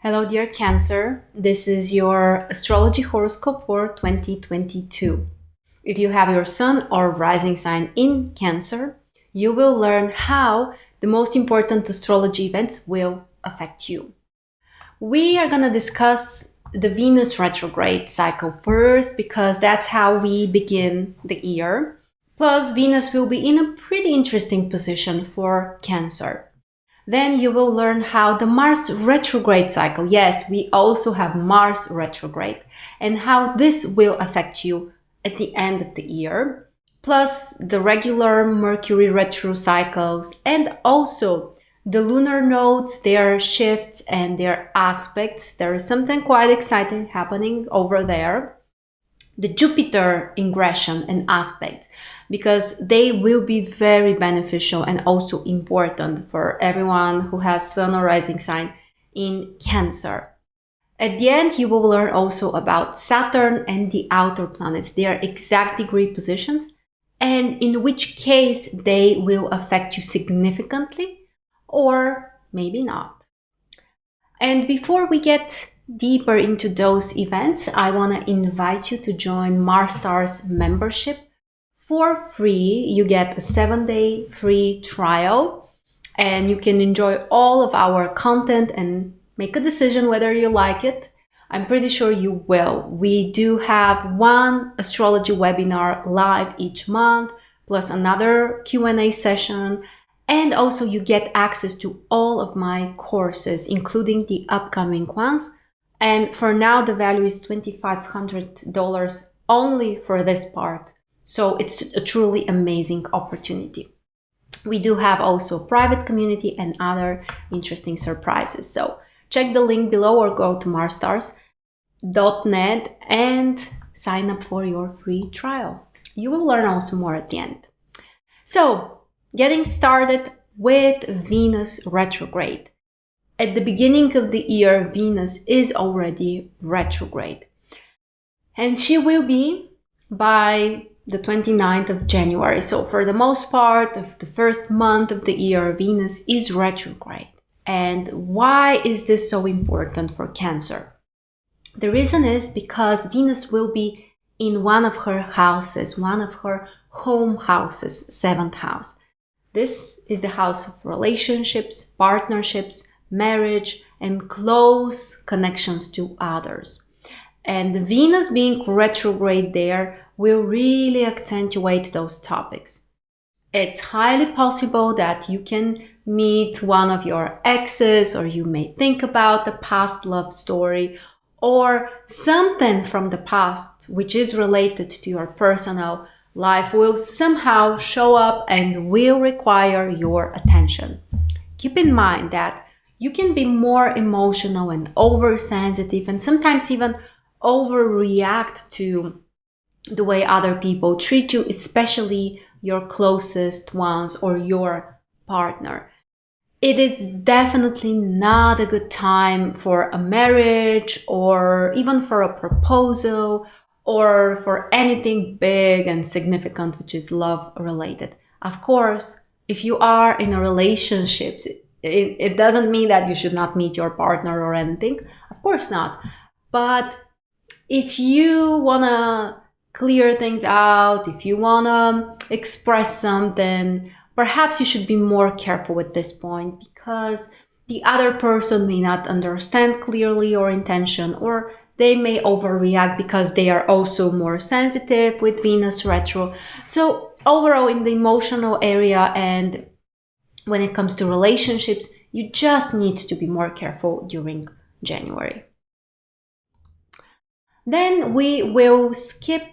Hello, dear Cancer. This is your astrology horoscope for 2022. If you have your sun or rising sign in Cancer, you will learn how the most important astrology events will affect you. We are going to discuss the Venus retrograde cycle first because that's how we begin the year. Plus, Venus will be in a pretty interesting position for Cancer. Then you will learn how the Mars retrograde cycle, yes, we also have Mars retrograde, and how this will affect you at the end of the year, plus the regular Mercury retro cycles, and also the lunar nodes, their shifts and their aspects. There is something quite exciting happening over there. The Jupiter ingression and aspect, because they will be very beneficial and also important for everyone who has sun or rising sign in Cancer. At the end, you will learn also about Saturn and the outer planets, their exact degree positions, and in which case they will affect you significantly or maybe not. And before we get deeper into those events, I want to invite you to join MarStars membership for free. You get a 7-day free trial and you can enjoy all of our content and make a decision whether you like it. I'm pretty sure you will. We do have one astrology webinar live each month, plus another Q&A session. And also you get access to all of my courses, including the upcoming ones. And for now, the value is $2,500 only for this part. So it's a truly amazing opportunity. We do have also private community and other interesting surprises. So check the link below or go to marstars.net and sign up for your free trial. You will learn also more at the end. So getting started with Venus retrograde. At the beginning of the year, Venus is already retrograde. And she will be by the 29th of January. So for the most part of the first month of the year, Venus is retrograde. And why is this so important for Cancer? The reason is because Venus will be in one of her houses, one of her home houses, 7th house. This is the house of relationships, partnerships, marriage, and close connections to others. And Venus being retrograde there will really accentuate those topics. It's highly possible that you can meet one of your exes, or you may think about the past love story, or something from the past which is related to your personal life will somehow show up and will require your attention. Keep in mind that you can be more emotional and oversensitive and sometimes even overreact to the way other people treat you, especially your closest ones or your partner. It is definitely not a good time for a marriage or even for a proposal or for anything big and significant which is love related. Of course, if you are in a relationship, it doesn't mean that you should not meet your partner or anything. Of course not. But if you want to clear things out, if you want to express something, perhaps you should be more careful at this point because the other person may not understand clearly your intention, or they may overreact because they are also more sensitive with Venus retro. So overall, in the emotional area and when it comes to relationships, you just need to be more careful during January. Then we will skip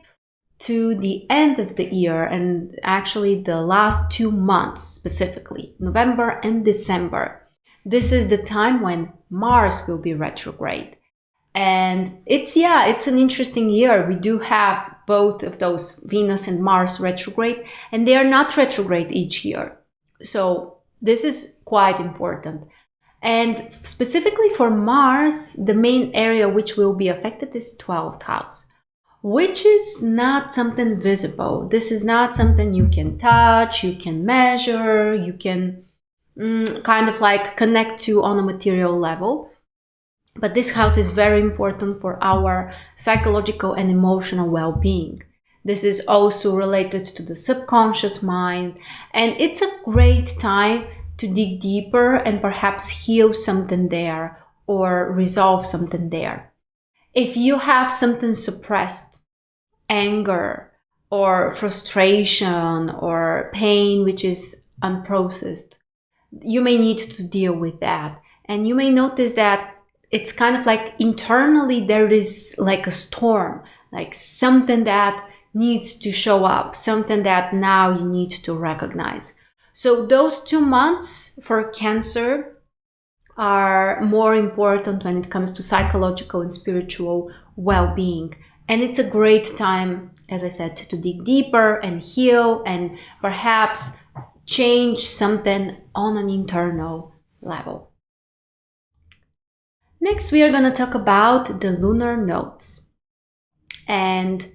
to the end of the year, and actually the last 2 months specifically, November and December. This is the time when Mars will be retrograde. And it's an interesting year. We do have both of those, Venus and Mars retrograde, and they are not retrograde each year. So this is quite important. And specifically for Mars, the main area which will be affected is 12th house, which is not something visible. This is not something you can touch, you can measure, you can kind of like connect to on a material level. But this house is very important for our psychological and emotional well-being. This is also related to the subconscious mind, and it's a great time to dig deeper and perhaps heal something there or resolve something there. If you have something suppressed, anger or frustration or pain which is unprocessed, you may need to deal with that. And you may notice that it's kind of like internally there is like a storm, like something that needs to show up, something that now you need to recognize. So those 2 months for Cancer are more important when it comes to psychological and spiritual well-being. And it's a great time, as I said, to dig deeper and heal and perhaps change something on an internal level. Next, we are going to talk about the lunar nodes. And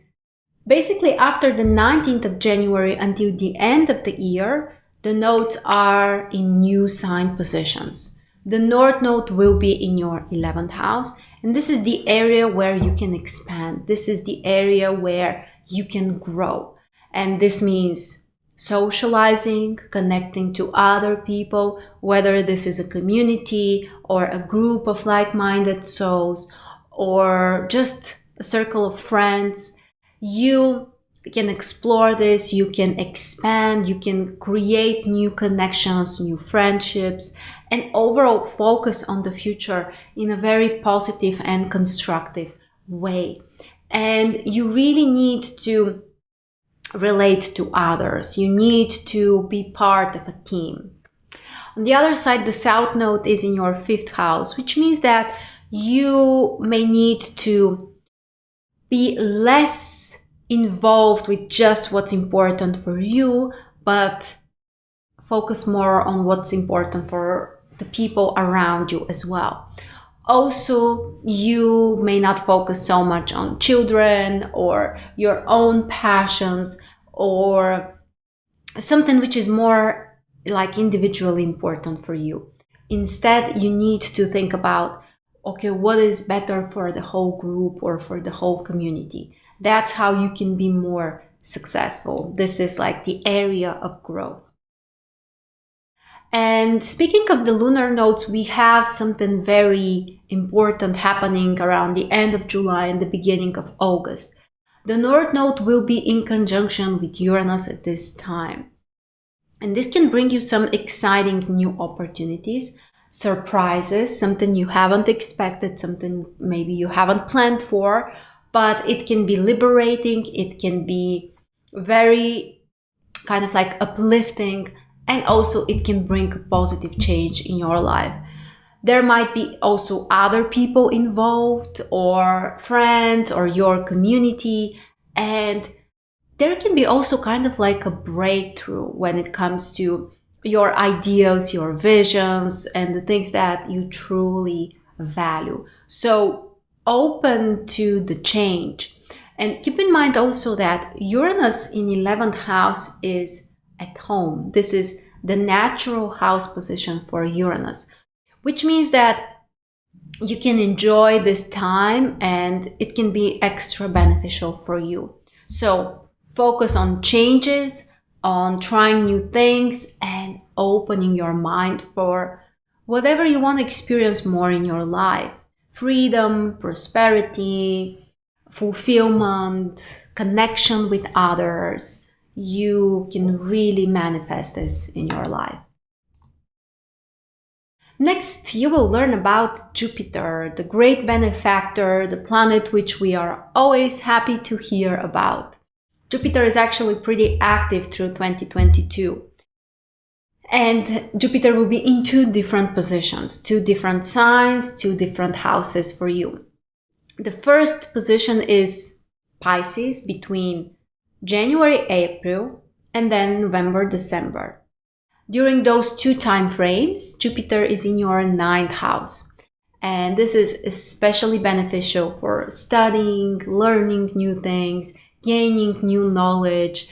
basically, after the 19th of January until the end of the year, the nodes are in new sign positions. The North Node will be in your 11th house, and this is the area where you can expand. This is the area where you can grow. And this means socializing, connecting to other people, whether this is a community or a group of like-minded souls or just a circle of friends. You can explore this, you can expand, you can create new connections, new friendships, and overall focus on the future in a very positive and constructive way. And you really need to relate to others. You need to be part of a team. On the other side, the South Node is in your 5th house, which means that you may need to be less involved with just what's important for you, but focus more on what's important for the people around you as well. Also, you may not focus so much on children or your own passions or something which is more like individually important for you. Instead, you need to think about, okay, what is better for the whole group or for the whole community? That's how you can be more successful. This is like the area of growth. And speaking of the lunar nodes, we have something very important happening around the end of July and the beginning of August. The North Node will be in conjunction with Uranus at this time. And this can bring you some exciting new opportunities, surprises, something you haven't expected, something maybe you haven't planned for, but it can be liberating, it can be very kind of like uplifting, and also it can bring a positive change in your life. There might be also other people involved or friends or your community, and there can be also kind of like a breakthrough when it comes to your ideas, your visions, and the things that you truly value. So open to the change. And keep in mind also that Uranus in 11th house is at home. This is the natural house position for Uranus, which means that you can enjoy this time and it can be extra beneficial for you. So focus on changes, on trying new things, and opening your mind for whatever you want to experience more in your life. Freedom, prosperity, fulfillment, connection with others. You can really manifest this in your life. Next, you will learn about Jupiter, the great benefactor, the planet which we are always happy to hear about. Jupiter is actually pretty active through 2022. And Jupiter will be in 2 different positions, 2 different signs, 2 different houses for you. The first position is Pisces between January, April, and then November, December. During those 2 time frames, Jupiter is in your 9th house. And this is especially beneficial for studying, learning new things, gaining new knowledge,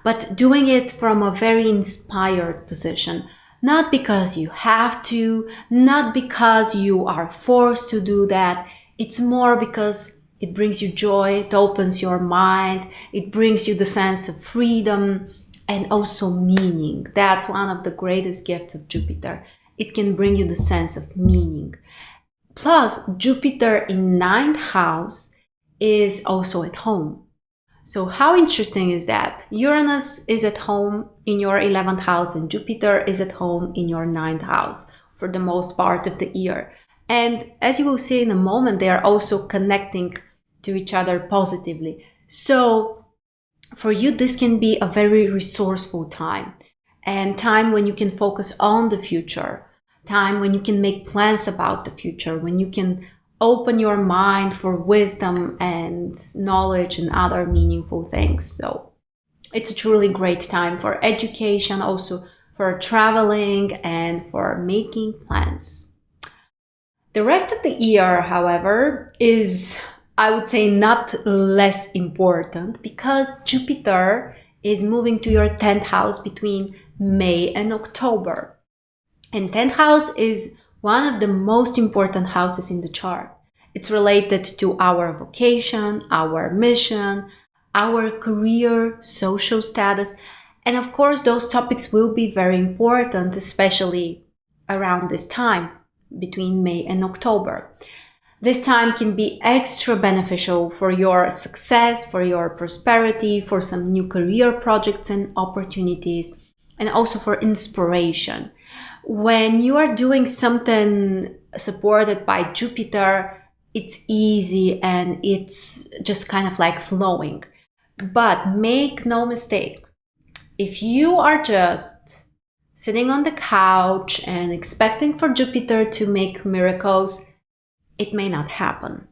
but doing it from a very inspired position. Not because you have to, not because you are forced to do that. It's more because it brings you joy, it opens your mind, it brings you the sense of freedom and also meaning. That's one of the greatest gifts of Jupiter. It can bring you the sense of meaning. Plus, Jupiter in ninth house is also at home. So how interesting is that? Uranus is at home in your 11th house and Jupiter is at home in your ninth house for the most part of the year. And as you will see in a moment, they are also connecting to each other positively. So for you, this can be a very resourceful time, and time when you can focus on the future, time when you can make plans about the future, when you can open your mind for wisdom and knowledge and other meaningful things. So it's a truly great time for education, also for traveling and for making plans. The rest of the year, however, is, I would say, not less important because Jupiter is moving to your 10th house between May and October. And 10th house is one of the most important houses in the chart. It's related to our vocation, our mission, our career, social status. And of course, those topics will be very important, especially around this time between May and October. This time can be extra beneficial for your success, for your prosperity, for some new career projects and opportunities, and also for inspiration. When you are doing something supported by Jupiter, it's easy and it's just kind of like flowing. But make no mistake, if you are just sitting on the couch and expecting for Jupiter to make miracles, it may not happen.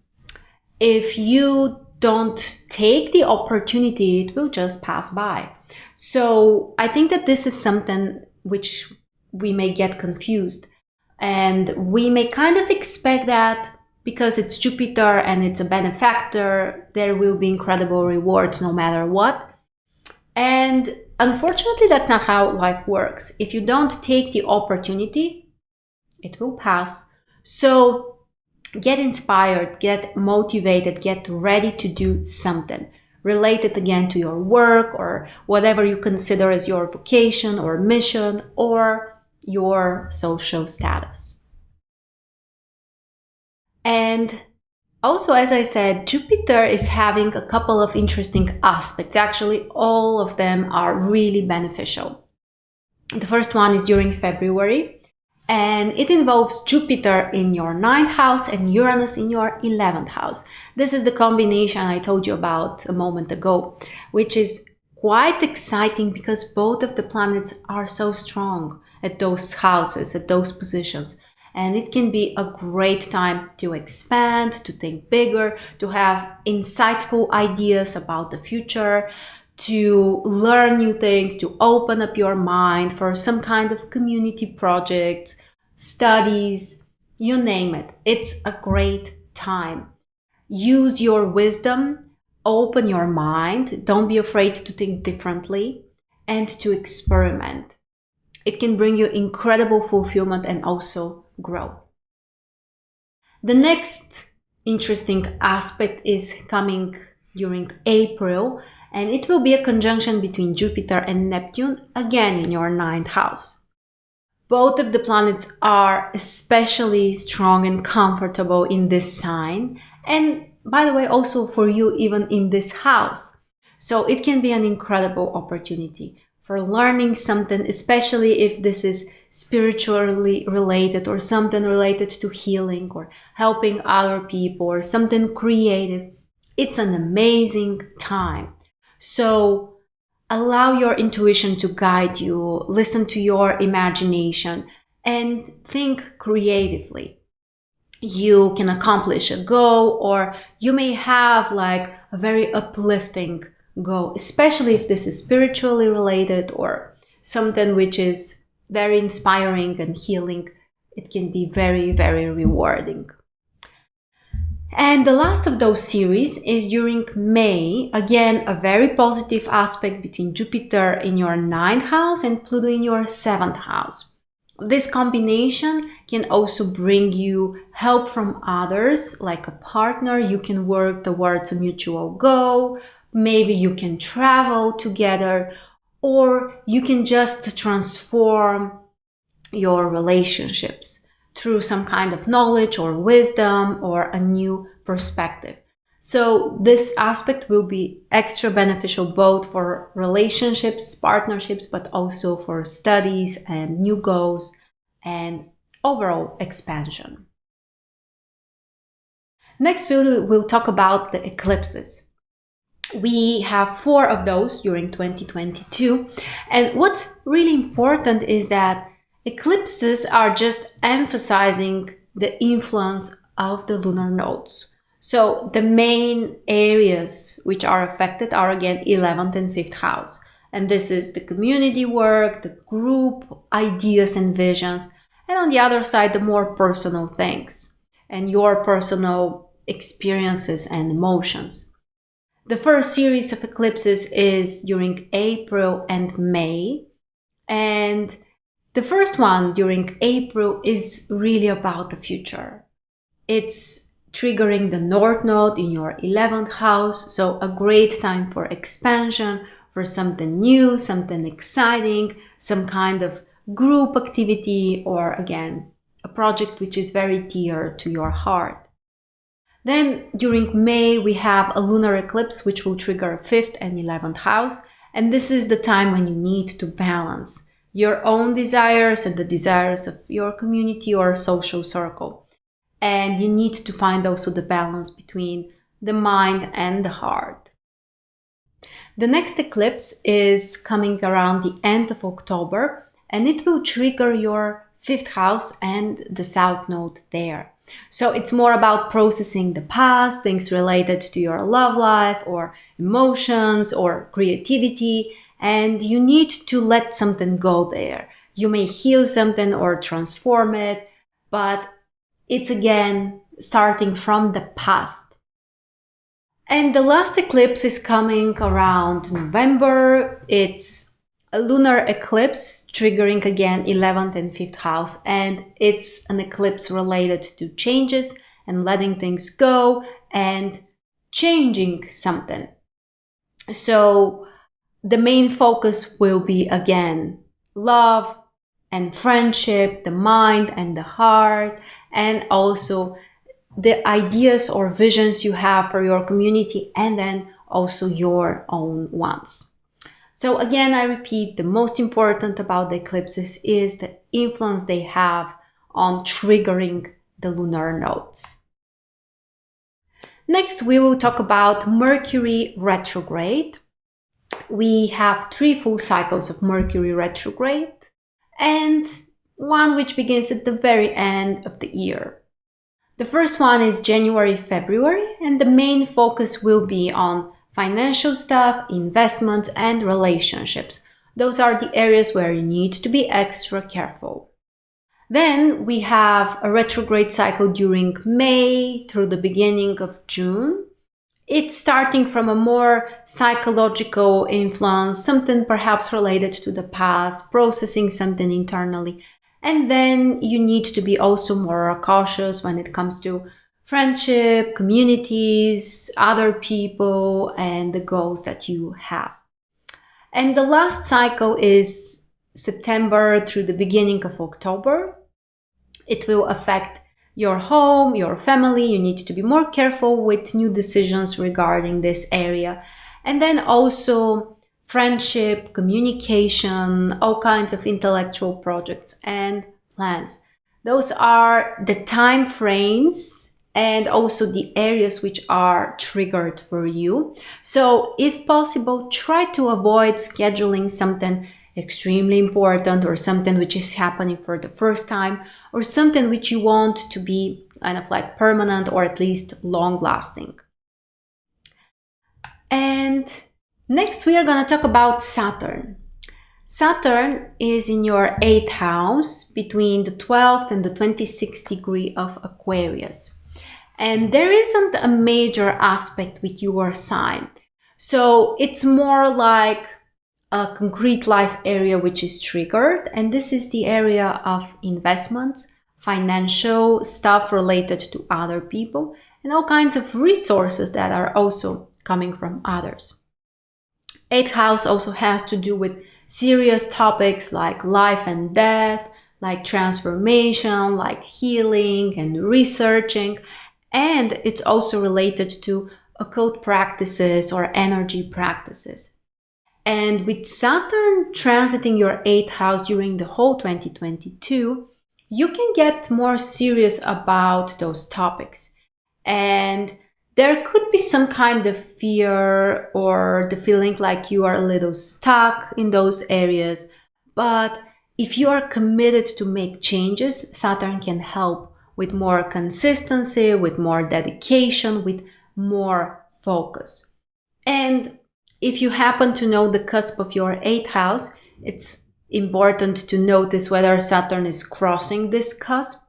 If you don't take the opportunity, it will just pass by. So I think that this is something which we may get confused, and we may kind of expect that because it's Jupiter and it's a benefactor, there will be incredible rewards no matter what. And unfortunately, that's not how life works. If you don't take the opportunity, it will pass. So get inspired, get motivated, get ready to do something related again to your work or whatever you consider as your vocation or mission or your social status. And also, as I said, Jupiter is having a couple of interesting aspects. Actually, all of them are really beneficial. The first one is during February, and it involves Jupiter in your 9th house and Uranus in your 11th house. This is the combination I told you about a moment ago, which is quite exciting because both of the planets are so strong at those houses, at those positions. And it can be a great time to expand, to think bigger, to have insightful ideas about the future, to learn new things, to open up your mind for some kind of community projects, studies, you name it. It's a great time. Use your wisdom, open your mind, don't be afraid to think differently, and to experiment. It can bring you incredible fulfillment and also growth. The next interesting aspect is coming during April, and it will be a conjunction between Jupiter and Neptune, again in your 9th house. Both of the planets are especially strong and comfortable in this sign, and by the way, also for you even in this house. So it can be an incredible opportunity for learning something, especially if this is spiritually related or something related to healing or helping other people or something creative. It's an amazing time. So allow your intuition to guide you, listen to your imagination, and think creatively. You can accomplish a goal, or you may have like a very uplifting goal, especially if this is spiritually related or something which is very inspiring and healing. It can be very, very rewarding. And the last of those series is during May. Again, a very positive aspect between Jupiter in your 9th house and Pluto in your 7th house. This combination can also bring you help from others, like a partner. You can work towards a mutual goal. Maybe you can travel together, or you can just transform your relationships through some kind of knowledge or wisdom or a new perspective. So this aspect will be extra beneficial both for relationships, partnerships, but also for studies and new goals and overall expansion. Next, we'll talk about the eclipses. We have 4 of those during 2022. And what's really important is that eclipses are just emphasizing the influence of the lunar nodes. So the main areas which are affected are again 11th and 5th house. And this is the community work, the group ideas and visions. And on the other side, the more personal things and your personal experiences and emotions. The first series of eclipses is during April and May. And the first one during April is really about the future. It's triggering the North Node in your 11th house. So a great time for expansion, for something new, something exciting, some kind of group activity, or again, a project which is very dear to your heart. Then during May, we have a lunar eclipse, which will trigger 5th and 11th house. And this is the time when you need to balance your own desires and the desires of your community or social circle. And you need to find also the balance between the mind and the heart. The next eclipse is coming around the end of October, and it will trigger your 5th house and the South Node there. So it's more about processing the past, things related to your love life or emotions or creativity, and you need to let something go there. You may heal something or transform it, but it's again starting from the past. And the last eclipse is coming around November. It's a lunar eclipse triggering again 11th and 5th house, and it's an eclipse related to changes and letting things go and changing something. So the main focus will be again love and friendship, the mind and the heart, and also the ideas or visions you have for your community, and then also your own ones. So again, I repeat, the most important about the eclipses is the influence they have on triggering the lunar nodes. Next, we will talk about Mercury retrograde. We have 3 full cycles of Mercury retrograde and one which begins at the very end of the year. The first one is January, February, and the main focus will be on financial stuff, investments, and relationships. Those are the areas where you need to be extra careful. Then we have a retrograde cycle during May through the beginning of June. It's starting from a more psychological influence, something perhaps related to the past, processing something internally. And then you need to be also more cautious when it comes to friendship, communities, other people, and the goals that you have. And the last cycle is September through the beginning of October. It will affect your home, your family. You need to be more careful with new decisions regarding this area. And then also friendship, communication, all kinds of intellectual projects and plans. Those are the time frames and also the areas which are triggered for you. So if possible, try to avoid scheduling something extremely important or something which is happening for the first time or something which you want to be kind of like permanent or at least long lasting. And next we are going to talk about Saturn. Saturn is in your 8th house between the 12th and the 26th degree of Aquarius. And there isn't a major aspect with your sign. So it's more like a concrete life area which is triggered, and this is the area of investments, financial stuff related to other people, and all kinds of resources that are also coming from others. 8th house also has to do with serious topics like life and death, like transformation, like healing and researching, and it's also related to occult practices or energy practices. And with Saturn transiting your 8th house during the whole 2022, you can get more serious about those topics. And there could be some kind of fear or the feeling like you are a little stuck in those areas. But if you are committed to make changes, Saturn can help with more consistency, with more dedication, with more focus. And if you happen to know the cusp of your 8th house, it's important to notice whether Saturn is crossing this cusp.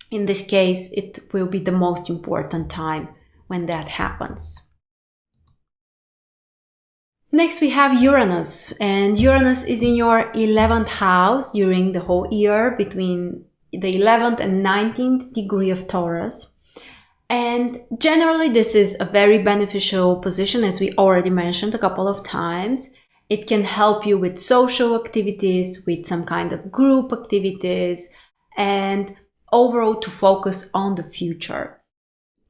In this case, it will be the most important time when that happens. Next, we have Uranus, and Uranus is in your 11th house during the whole year between the 11th and 19th degree of Taurus. And generally, this is a very beneficial position, as we already mentioned a couple of times. It can help you with social activities, with some kind of group activities, and overall to focus on the future.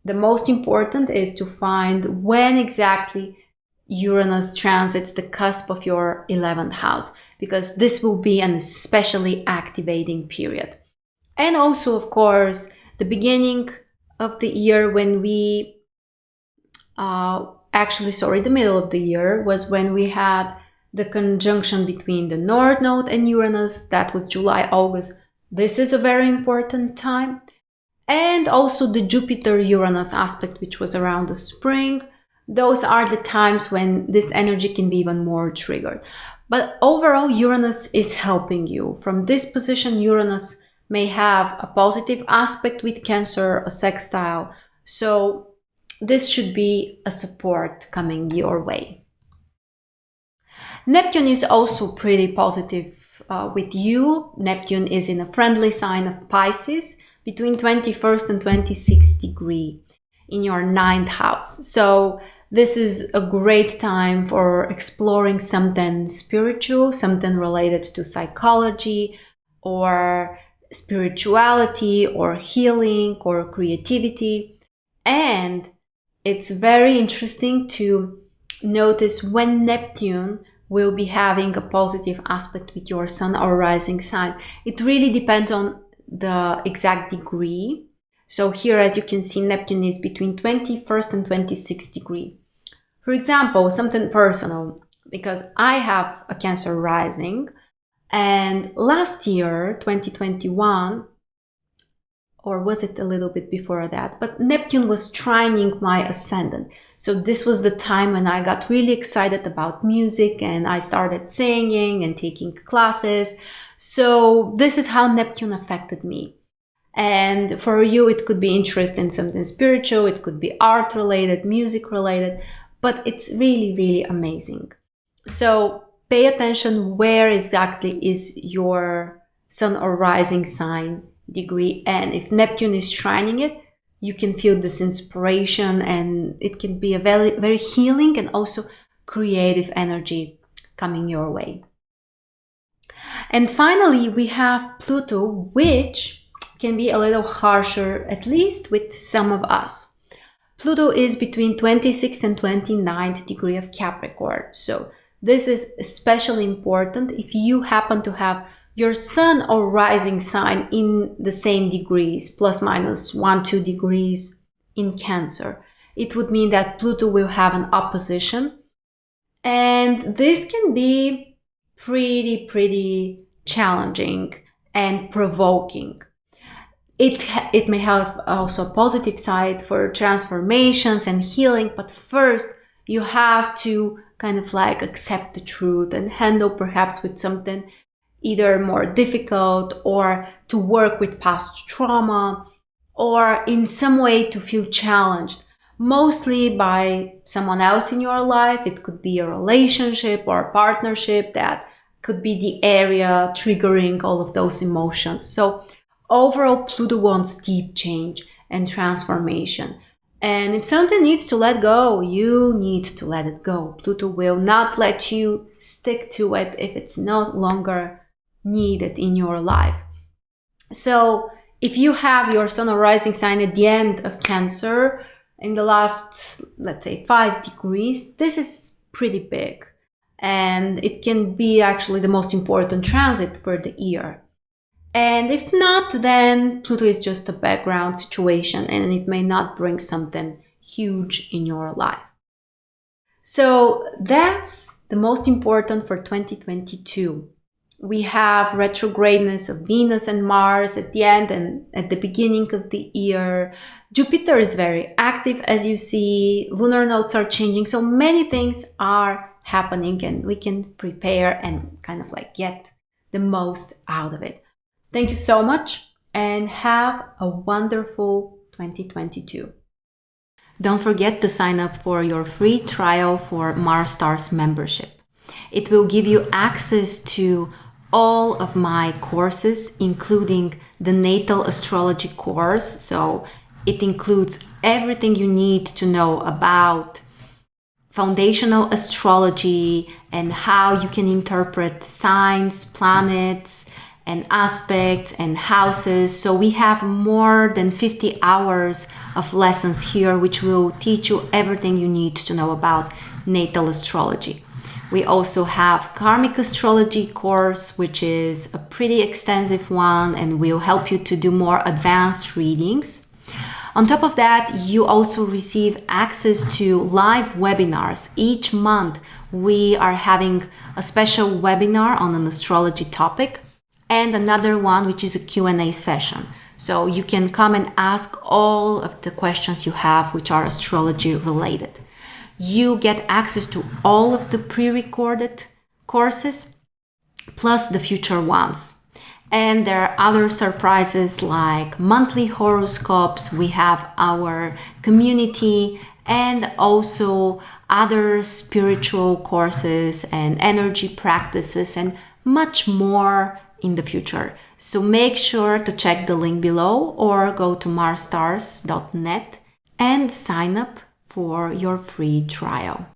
The most important is to find when exactly Uranus transits the cusp of your 11th house, because this will be an especially activating period. And also, of course, the beginning of the year when we, the middle of the year was when we had the conjunction between the North Node and Uranus. That was July, August. This is a very important time. And also the Jupiter-Uranus aspect, which was around the spring. Those are the times when this energy can be even more triggered. But overall, Uranus is helping you. From this position, Uranus may have a positive aspect with Cancer, a sextile. So this should be a support coming your way. Neptune is also pretty positive with you. Neptune is in a friendly sign of Pisces between 21st and 26th degree in your 9th house. So this is a great time for exploring something spiritual, something related to psychology or spirituality or healing or creativity. And it's very interesting to notice when Neptune will be having a positive aspect with your sun or rising sign. It really depends on the exact degree. So here, as you can see, Neptune is between 21st and 26th degree. For example, something personal, because I have a Cancer rising, and last year, 2021, or was it a little bit before that, but Neptune was trining my ascendant. So this was the time when I got really excited about music and I started singing and taking classes. So this is how Neptune affected me. And for you, it could be interest in something spiritual, it could be art related, music related, but it's really, really amazing. So pay attention where exactly is your sun or rising sign degree, and if Neptune is trining it, you can feel this inspiration, and it can be a very, very healing and also creative energy coming your way. And finally, we have Pluto, which can be a little harsher, at least with some of us. Pluto is between 26th and 29th degree of Capricorn. So this is especially important if you happen to have your sun or rising sign in the same degrees, plus minus 1-2 degrees in Cancer. It would mean that Pluto will have an opposition, and this can be pretty challenging and provoking. It may have also a positive side for transformations and healing, but first you have to kind of like accept the truth and handle perhaps with something either more difficult, or to work with past trauma, or in some way to feel challenged. mostly by someone else in your life. It could be a relationship or a partnership that could be the area triggering all of those emotions. So overall, Pluto wants deep change and transformation. And if something needs to let go, you need to let it go. Pluto will not let you stick to it if it's no longer needed in your life. So if you have your sun or rising sign at the end of Cancer in the last, let's say, 5 degrees, this is pretty big. And it can be actually the most important transit for the year. And if not, then Pluto is just a background situation and it may not bring something huge in your life. So that's the most important for 2022. We have retrogradness of Venus and Mars at the end and at the beginning of the year. Jupiter is very active, as you see. Lunar nodes are changing. So many things are happening and we can prepare and kind of like get the most out of it. Thank you so much and have a wonderful 2022. Don't forget to sign up for your free trial for MarStars membership. It will give you access to all of my courses, including the natal astrology course. So it includes everything you need to know about foundational astrology and how you can interpret signs, planets, and aspects and houses. So we have more than 50 hours of lessons here, which will teach you everything you need to know about natal astrology. We also have karmic astrology course, which is a pretty extensive one and will help you to do more advanced readings. On top of that, you also receive access to live webinars. Each month, we are having a special webinar on an astrology topic and another one, which is a Q&A session. So you can come and ask all of the questions you have, which are astrology related. You get access to all of the pre-recorded courses, plus the future ones. And there are other surprises like monthly horoscopes. We have our community and also other spiritual courses and energy practices and much more in the future. So make sure to check the link below or go to marstars.net and sign up for your free trial.